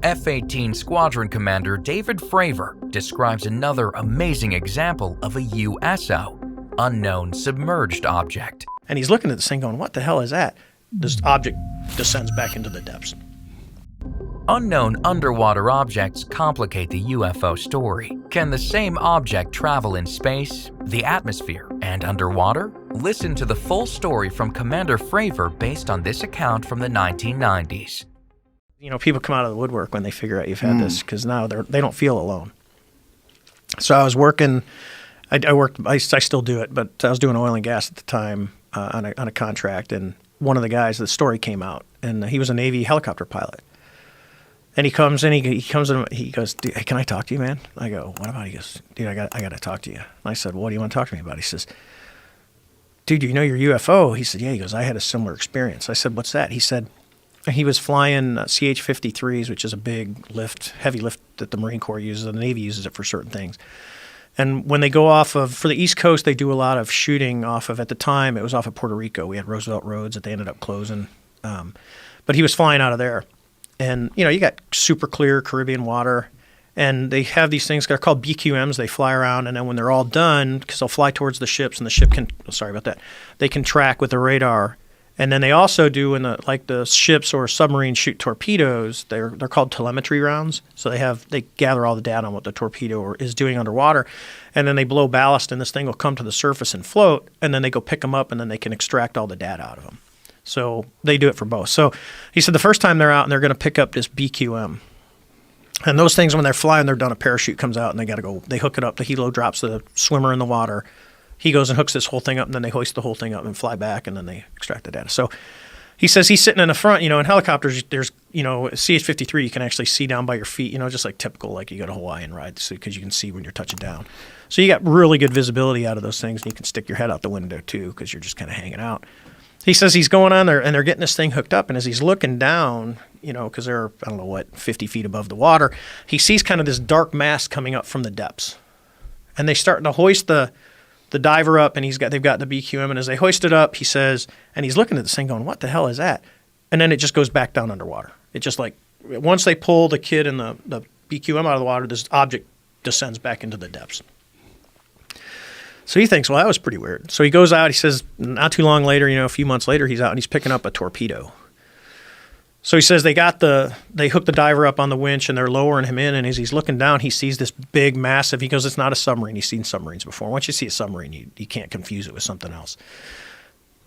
F-18 Squadron Commander David Fravor describes another amazing example of a USO, unknown submerged object. And he's looking at this thing going, what the hell is that? This object descends back into the depths. Unknown underwater objects complicate the UFO story. Can the same object travel in space, the atmosphere, and underwater? Listen to the full story from Commander Fravor based on this account from the 1990s. You know, people come out of the woodwork when they figure out you've had this, because now they don't feel alone. So I was working, I still do it, but I was doing oil and gas at the time on a contract, and one of the guys, the story came out, and he was a Navy helicopter pilot. And he comes in, he goes, hey, can I talk to you, man? I go, what about? He goes, dude, I got to talk to you. And I said, well, what do you want to talk to me about? He says, dude, you know your UFO? He said, yeah. He goes, I had a similar experience. I said, what's that? He said, he was flying CH-53s, which is a big lift, heavy lift that the Marine Corps uses, and the Navy uses it for certain things. And when they go off of, for the East Coast, they do a lot of shooting off of, at the time, it was off of Puerto Rico. We had Roosevelt Roads that they ended up closing. But he was flying out of there. And, you know, you got super clear Caribbean water, and they have these things, they're called BQMs. They fly around, and then when they're all done, because they'll fly towards the ships, and the ship can, sorry about that, they can track with the radar. And then they also do, in the ships or submarines shoot torpedoes, they're called telemetry rounds. So they gather all the data on what the torpedo is doing underwater, and then they blow ballast, and this thing will come to the surface and float, and then they go pick them up, and then they can extract all the data out of them. So they do it for both. So he said the first time they're out and they're going to pick up this BQM. And those things, when they're flying, they're done, a parachute comes out and they got to go, they hook it up, the helo drops the swimmer in the water. He goes and hooks this whole thing up, and then they hoist the whole thing up and fly back, and then they extract the data. So he says he's sitting in the front, you know, in helicopters, there's, you know, CH-53, you can actually see down by your feet, you know, just like typical, like you got a Hawaiian ride, because you can see when you're touching down. So you got really good visibility out of those things, and you can stick your head out the window too, because you're just kind of hanging out. He says he's going on there, and they're getting this thing hooked up, and as he's looking down, you know, because they're, I don't know what, 50 feet above the water, he sees kind of this dark mass coming up from the depths. And they start to hoist the diver up, and they've got the BQM, and as they hoist it up, he says, and he's looking at this thing going, what the hell is that? And then it just goes back down underwater. It just like, once they pull the kid and the BQM out of the water, this object descends back into the depths. So he thinks, well, that was pretty weird. So he goes out, he says, not too long later, you know, a few months later, he's out and he's picking up a torpedo. So he says they hook the diver up on the winch and they're lowering him in, and as he's looking down, he sees this big, massive, he goes, it's not a submarine. He's seen submarines before. Once you see a submarine, you can't confuse it with something else.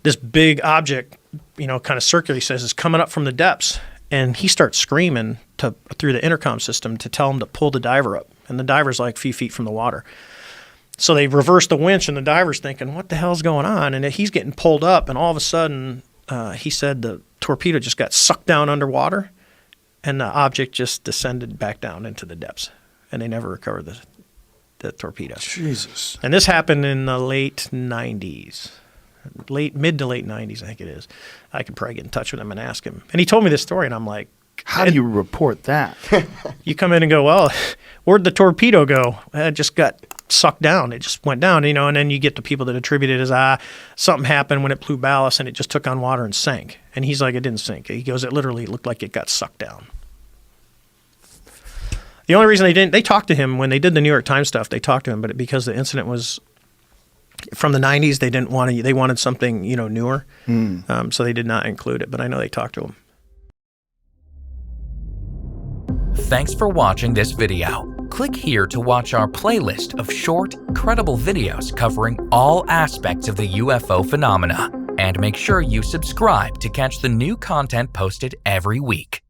This big object, you know, kind of circular, he says, is coming up from the depths, and he starts screaming through the intercom system to tell him to pull the diver up, and the diver's like a few feet from the water. So they reverse the winch, and the diver's thinking, what the hell's going on? And he's getting pulled up, and all of a sudden, he said the torpedo just got sucked down underwater, and the object just descended back down into the depths, and they never recovered the torpedo. Jesus. And this happened in the late 90s. Mid to late 90s, I think it is. I could probably get in touch with him and ask him. And he told me this story, and I'm like, how do you report that? You come in and go, well, where'd the torpedo go? It just got sucked down. It just went down, you know, and then you get the people that attribute it as, something happened when it blew ballast and it just took on water and sank. And he's like, it didn't sink. He goes, it literally looked like it got sucked down. The only reason they talked to him when they did the New York Times stuff, they talked to him, but because the incident was from the 90s, they wanted something, you know, newer. So they did not include it, but I know they talked to him. Thanks for watching this video. Click here to watch our playlist of short, credible videos covering all aspects of the UFO phenomena. And make sure you subscribe to catch the new content posted every week.